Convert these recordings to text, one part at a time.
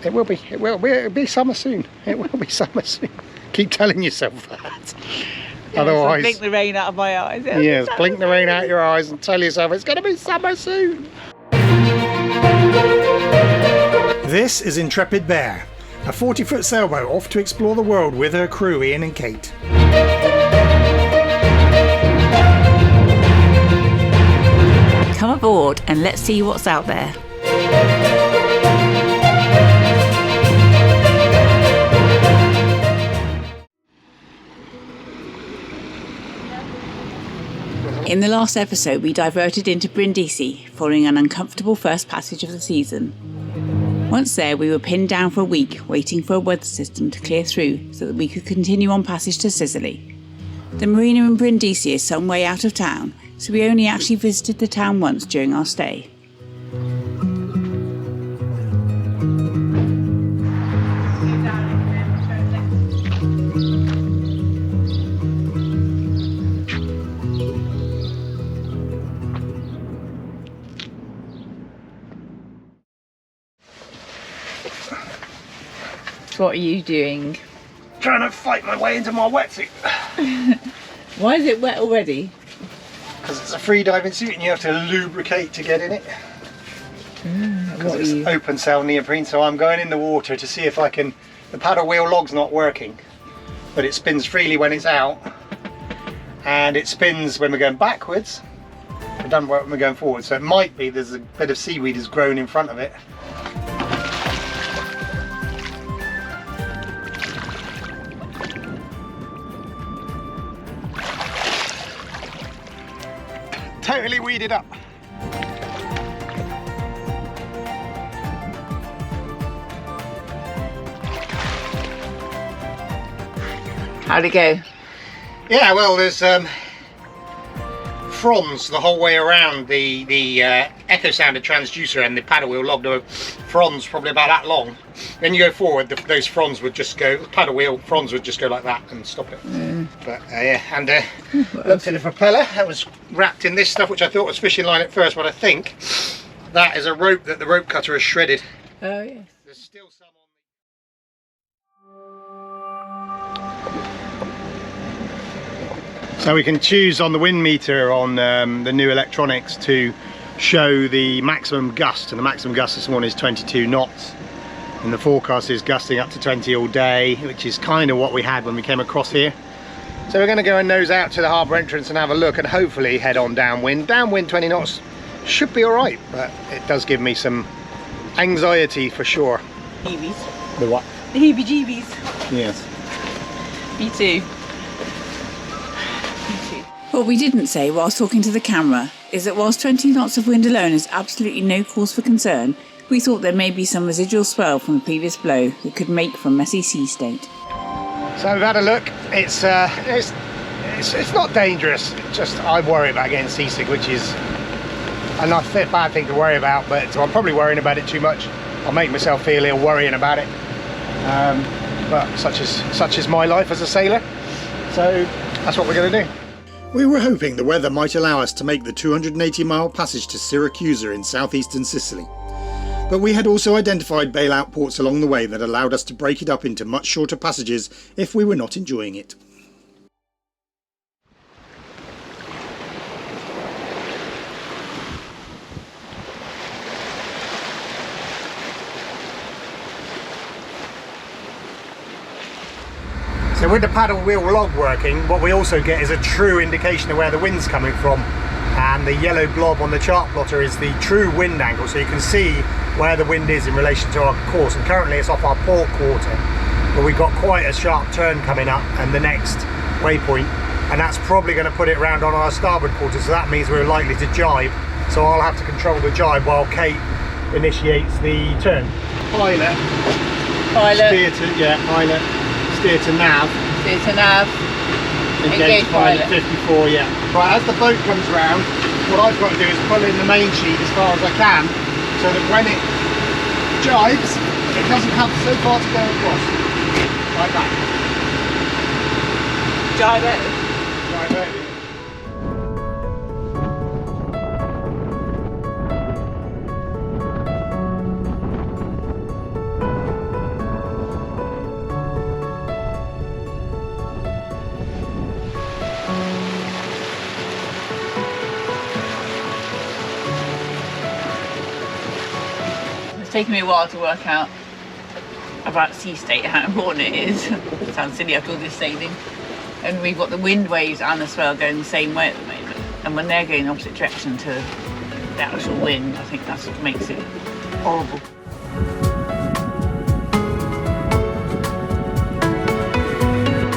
It will be. It'll be summer soon. It will be summer soon. Keep telling yourself that. Yeah, Otherwise, so blink the rain out of my eyes. Yes, blink the rain out your eyes and tell yourself it's going to be summer soon. This is Intrepid Bear, a 40-foot sailboat off to explore the world with her crew Ian and Kate. Come aboard and let's see what's out there. In the last episode, we diverted into Brindisi, following an uncomfortable first passage of the season. Once there, we were pinned down for a week, waiting for a weather system to clear through so that we could continue on passage to Sicily. The marina in Brindisi is some way out of town, so we only actually visited the town once during our stay. What are you doing? Trying to fight my way into my wetsuit. Why is it wet already? Because it's a free diving suit and you have to lubricate to get in it. Because it's open sail neoprene, so I'm going in the water to see if I can... The paddle wheel log's not working, but it spins freely when it's out, and it spins when we're going backwards. It doesn't work when we're going forward, so it might be there's a bit of seaweed has grown in front of it. Totally weeded up. How'd it go? Yeah, well, there's fronds the whole way around the echo sounder transducer and the paddle wheel log. The fronds probably about that long. Then you go forward, those fronds would just go, paddle wheel fronds would just go like that and stop it. But yeah, and looked at the propeller. That was wrapped in this stuff, which I thought was fishing line at first, but I think that is a rope that the rope cutter has shredded. Oh yes. There's still some on. So we can choose on the wind meter on the new electronics to show the maximum gust, and the maximum gust this morning is 22 knots. And the forecast is gusting up to 20 all day, which is kind of what we had when we came across here. So we're going to go and nose out to the harbour entrance and have a look and hopefully head on downwind. Downwind 20 knots should be alright, but it does give me some anxiety for sure. Heebies. The what? The heebie-jeebies. Yes. Me too. What we didn't say whilst talking to the camera is that whilst 20 knots of wind alone is absolutely no cause for concern, we thought there may be some residual swell from the previous blow that could make for a messy sea state. So we've had a look. It's not dangerous. It's just I worry about getting seasick, which is a not bad thing to worry about. But so I'm probably worrying about it too much. I'll make myself feel ill worrying about it. But such is my life as a sailor. So that's what we're going to do. We were hoping the weather might allow us to make the 280-mile passage to Syracuse in southeastern Sicily. But we had also identified bailout ports along the way that allowed us to break it up into much shorter passages if we were not enjoying it. So with the paddle wheel log working, what we also get is a true indication of where the wind's coming from. And the yellow blob on the chart plotter is the true wind angle, so you can see where the wind is in relation to our course. And currently it's off our port quarter, but we've got quite a sharp turn coming up and the next waypoint, and that's probably going to put it round on our starboard quarter, so that means we're likely to jibe. So I'll have to control the jibe while Kate initiates the turn. Pilot. Steer to, yeah, pilot. Steer to nav. Steer to nav. Engage pilot 54, yeah. Right, as the boat comes round, what I've got to do is pull in the main sheet as far as I can, so that when it jibes, it doesn't have so far to go across. Like that. Jibe it. Jibe it. It's taken me a while to work out about sea state, how important it is. It sounds silly after all this sailing. And we've got the wind waves and the swell going the same way at the moment. And when they're going the opposite direction to the actual wind, I think that's what makes it horrible.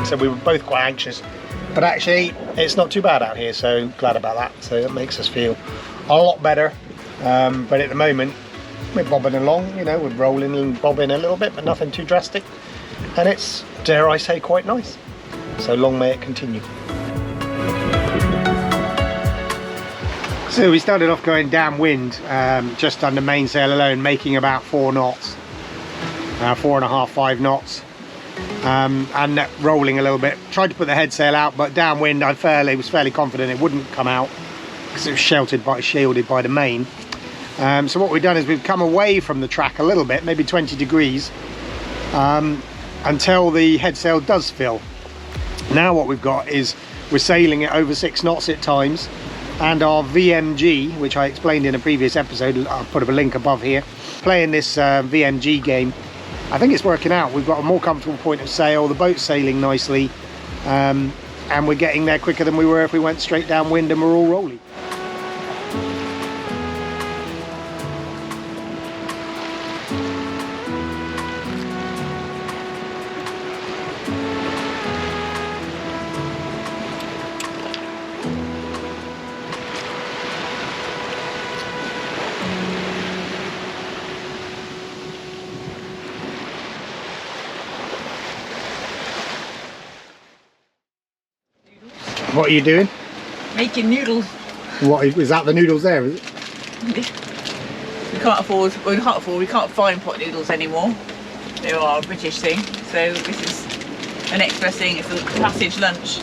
So we were both quite anxious, but actually it's not too bad out here, so glad about that. So it makes us feel a lot better. But at the moment we're bobbing along, you know, we're rolling and bobbing a little bit, but nothing too drastic. And it's, dare I say, quite nice. So long may it continue. So we started off going downwind, just under mainsail alone, making about 4 knots, 4.5, 5 knots. And rolling a little bit. Tried to put the head sail out, but downwind I was fairly confident it wouldn't come out because it was shielded by the main. So what we've done is we've come away from the track a little bit, maybe 20 degrees, until the head sail does fill. Now what we've got is we're sailing at over 6 knots at times, and our VMG, which I explained in a previous episode, I'll put a link above here, playing this VMG game. I think it's working out. We've got a more comfortable point of sail, the boat's sailing nicely, and we're getting there quicker than we were if we went straight downwind and we're all rolling. What are you doing? Making noodles. What is that? The noodles there, is it? We can't find pot noodles anymore. They are a British thing. So this is an express thing. It's a passage lunch.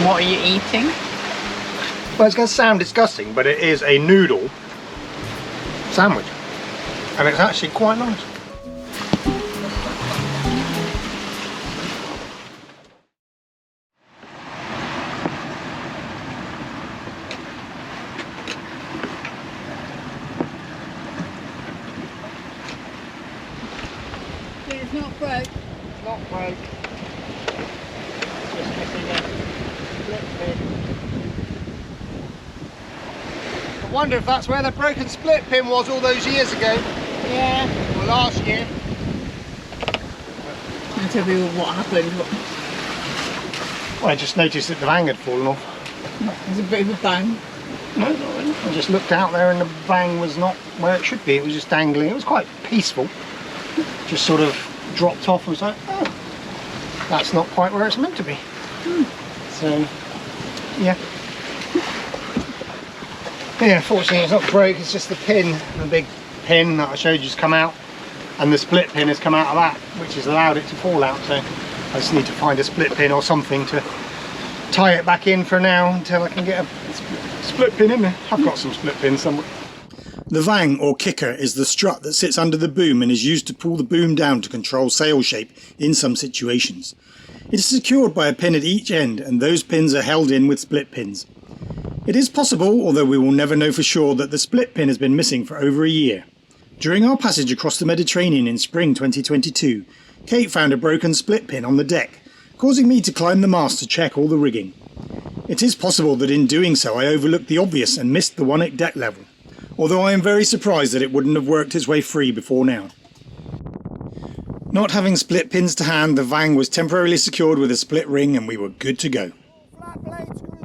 What are you eating? Well, it's going to sound disgusting, but it is a noodle sandwich, and it's actually quite nice. It's not broke. It's not broke. Just missing a split pin. I wonder if that's where the broken split pin was all those years ago. Yeah. Or last year. I'll tell you what happened. Well, I just noticed that the vang had fallen off. There's a bit of a bang. No, I just looked out there and the vang was not where it should be. It was just dangling. It was quite peaceful. Just sort of dropped off. I was like, oh, that's not quite where it's meant to be. So, yeah. Yeah, fortunately it's not broke, it's just the pin, the big pin that I showed you has come out, and the split pin has come out of that, which has allowed it to fall out. So I just need to find a split pin or something to tie it back in for now until I can get a split pin in there. I've got some split pins somewhere. The vang, or kicker, is the strut that sits under the boom and is used to pull the boom down to control sail shape in some situations. It is secured by a pin at each end, and those pins are held in with split pins. It is possible, although we will never know for sure, that the split pin has been missing for over a year. During our passage across the Mediterranean in spring 2022, Kate found a broken split pin on the deck, causing me to climb the mast to check all the rigging. It is possible that in doing so I overlooked the obvious and missed the one at deck level, although I am very surprised that it wouldn't have worked its way free before now. Not having split pins to hand, the vang was temporarily secured with a split ring and we were good to go. Flat blade screwdriver.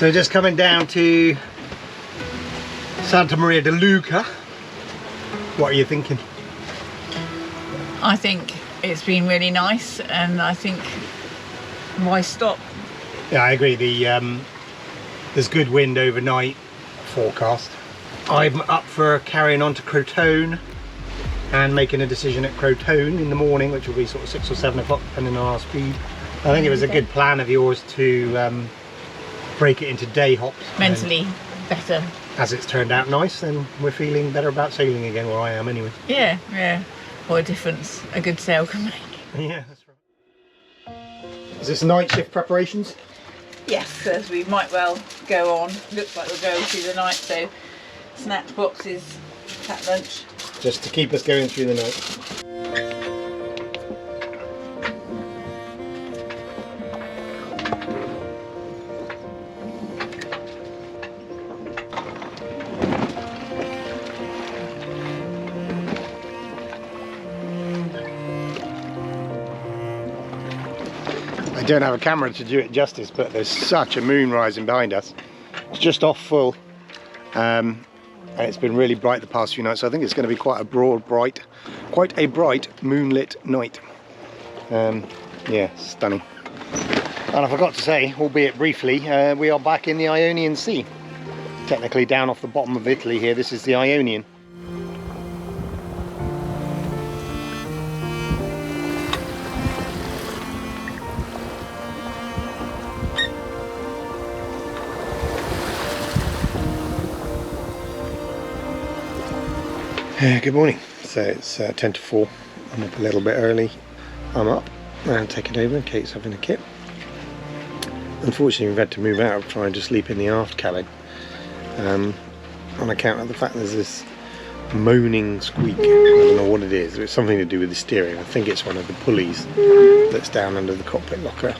So just coming down to Santa Maria DeLuca. What are you thinking? I think it's been really nice, and I think why stop? Yeah, I agree. There's good wind overnight forecast. I'm up for carrying on to Crotone and making a decision at Crotone in the morning, which will be sort of 6 or 7 o'clock depending on our speed. I think it was a good plan of yours to break it into day hops. Mentally better. As it's turned out nice, then we're feeling better about sailing again, where I am anyway. Yeah, yeah. What a difference a good sail can make. Yeah, that's right. Is this night shift preparations? Yes, as we might well go on. Looks like we'll go through the night, so snack boxes, packed lunch. Just to keep us going through the night. I don't have a camera to do it justice, but there's such a moon rising behind us. It's just off full, and it's been really bright the past few nights, so I think it's going to be quite a bright moonlit night. Yeah, stunning. And I forgot to say, albeit briefly, we are back in the Ionian Sea. Technically down off the bottom of Italy here, this is the Ionian. Good morning. So it's 10 to 4. I'm up a little bit early. I'm up and taking over. Kate's having a kip. Unfortunately, we've had to move out, trying to sleep in the aft cabin on account of the fact there's this moaning squeak. I don't know what it is. It's something to do with the steering. I think it's one of the pulleys that's down under the cockpit locker.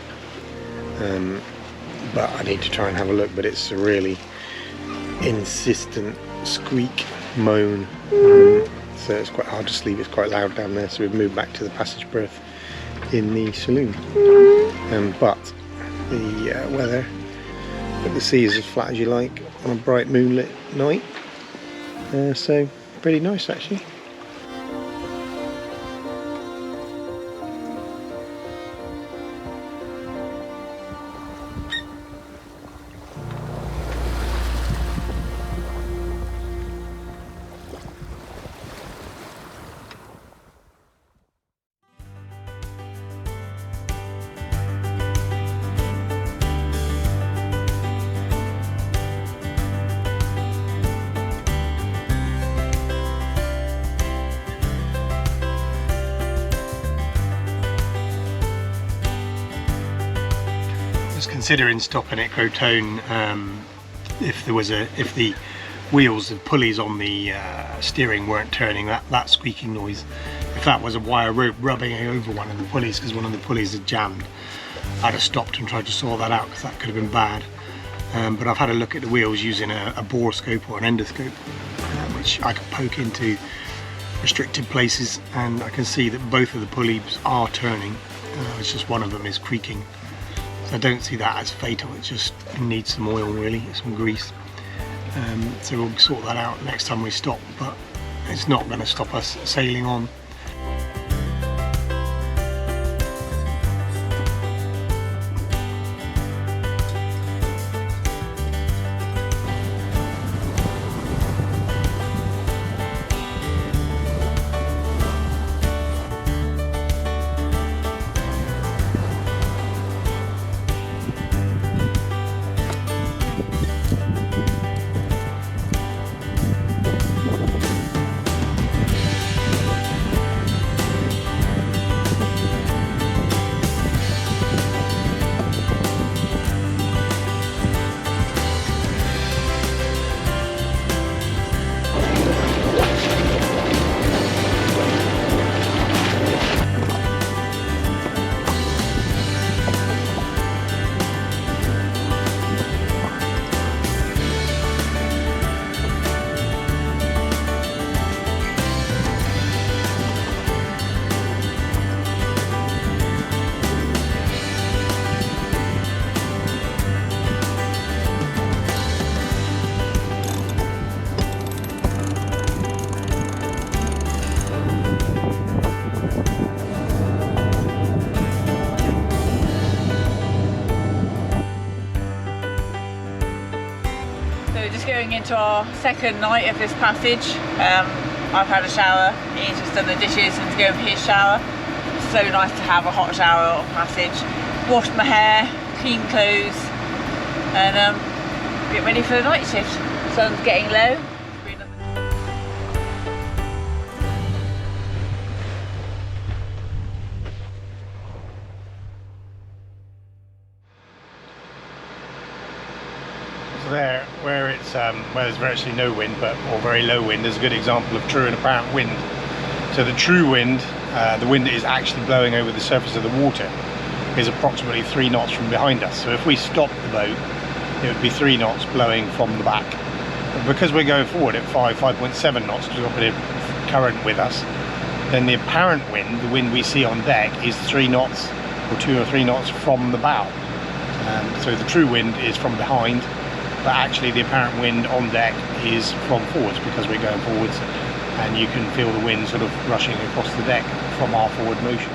But I need to try and have a look. But it's a really insistent squeak, moan. So it's quite hard to sleep. It's quite loud down there. So we've moved back to the passage berth in the saloon. But the weather, but the sea is as flat as you like on a bright moonlit night. So pretty nice actually. Considering stopping at Crotone if the wheels and pulleys on the steering weren't turning, that squeaking noise, if that was a wire rope rubbing over one of the pulleys because one of the pulleys had jammed, I'd have stopped and tried to sort that out because that could have been bad. But I've had a look at the wheels using a bore scope or an endoscope, which I can poke into restricted places, and I can see that both of the pulleys are turning. It's just one of them is creaking. I don't see that as fatal. It just needs some oil, really, some grease. So we'll sort that out next time we stop, but it's not going to stop us sailing on. to our second night of this passage. I've had a shower, Ian's just done the dishes and to go for his shower. It's so nice to have a hot shower on passage. Washed my hair, clean clothes, and get ready for the night shift. Sun's getting low. There, where there's virtually no wind, or very low wind, there's a good example of true and apparent wind. So the true wind, the wind that is actually blowing over the surface of the water, is approximately 3 knots from behind us. So if we stopped the boat, it would be 3 knots blowing from the back. But because we're going forward at 5.7 knots, because we've got a bit of current with us, then the apparent wind, the wind we see on deck, is 3 knots or 2 or 3 knots from the bow. So the true wind is from behind, but actually the apparent wind on deck is from forwards, because we're going forwards, and you can feel the wind sort of rushing across the deck from our forward motion.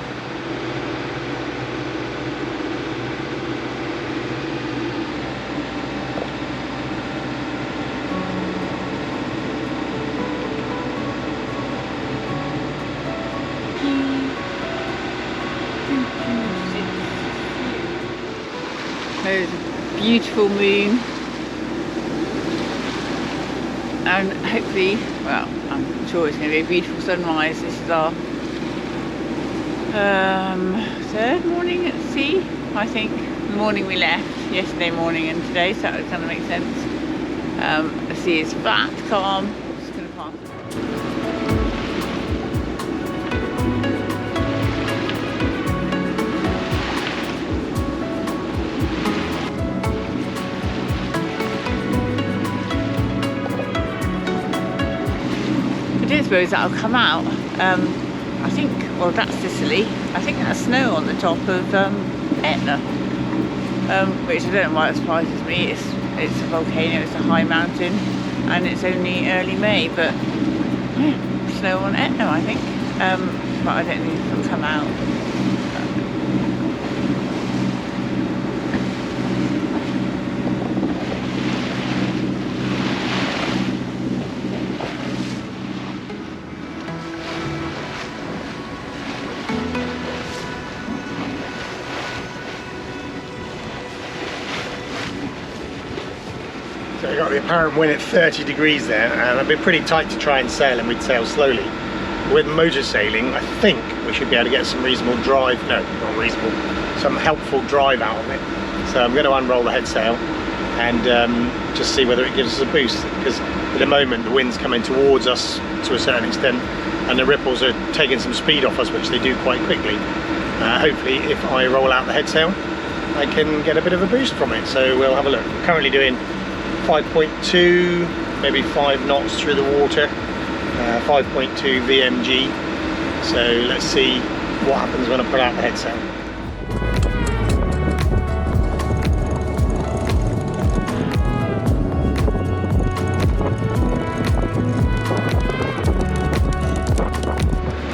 There's a beautiful moon. And hopefully, well, I'm sure it's going to be a beautiful sunrise. This is our third morning at sea, I think. The morning we left, yesterday morning and today, so that kind of makes sense. The sea is flat, calm. Just going to pass. I don't suppose that'll come out. I think, well, that's Sicily. I think that's snow on the top of Etna, which I don't know why it surprises me. It's a volcano, it's a high mountain, and it's only early May, but yeah, snow on Etna, I think. But I don't think it'll come out. So we've got the apparent wind at 30 degrees there, and it'd be pretty tight to try and sail, and we'd sail slowly. With motor sailing, I think we should be able to get some reasonable drive, no, not reasonable, some helpful drive out of it. So I'm going to unroll the head sail and just see whether it gives us a boost, because at the moment the wind's coming towards us to a certain extent, and the ripples are taking some speed off us, which they do quite quickly. Hopefully if I roll out the head sail, I can get a bit of a boost from it. So we'll have a look. We're currently doing 5.2, maybe 5 knots through the water, 5.2 VMG. So let's see what happens when I put out the head sail.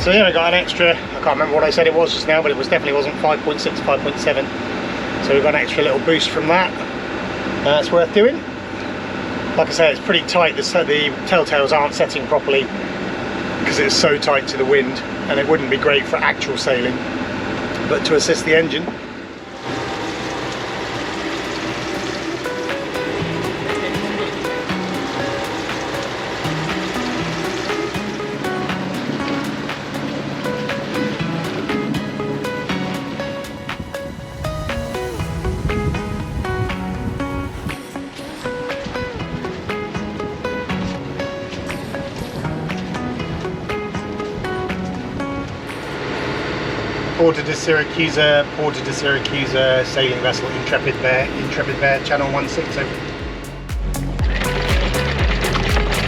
So yeah, I got an extra, I can't remember what I said it was just now, but it definitely wasn't 5.6, 5.7. So we've got an extra little boost from that. That's worth doing. Like I say, it's pretty tight. The telltales aren't setting properly because it's so tight to the wind, and it wouldn't be great for actual sailing, but to assist the engine. Porter de Syracuse, sailing vessel Intrepid Bear, channel 16 over.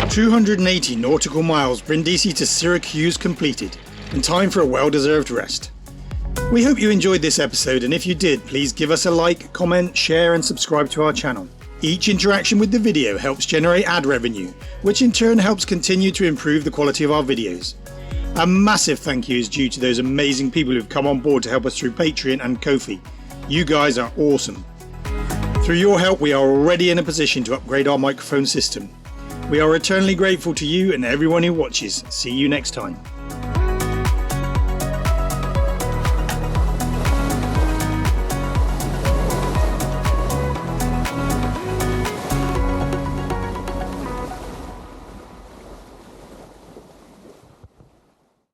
280 nautical miles Brindisi to Syracuse completed, and time for a well-deserved rest. We hope you enjoyed this episode, and if you did, please give us a like, comment, share and subscribe to our channel. Each interaction with the video helps generate ad revenue, which in turn helps continue to improve the quality of our videos. A massive thank you is due to those amazing people who've come on board to help us through Patreon and Ko-fi. You guys are awesome. Through your help, we are already in a position to upgrade our microphone system. We are eternally grateful to you and everyone who watches. See you next time.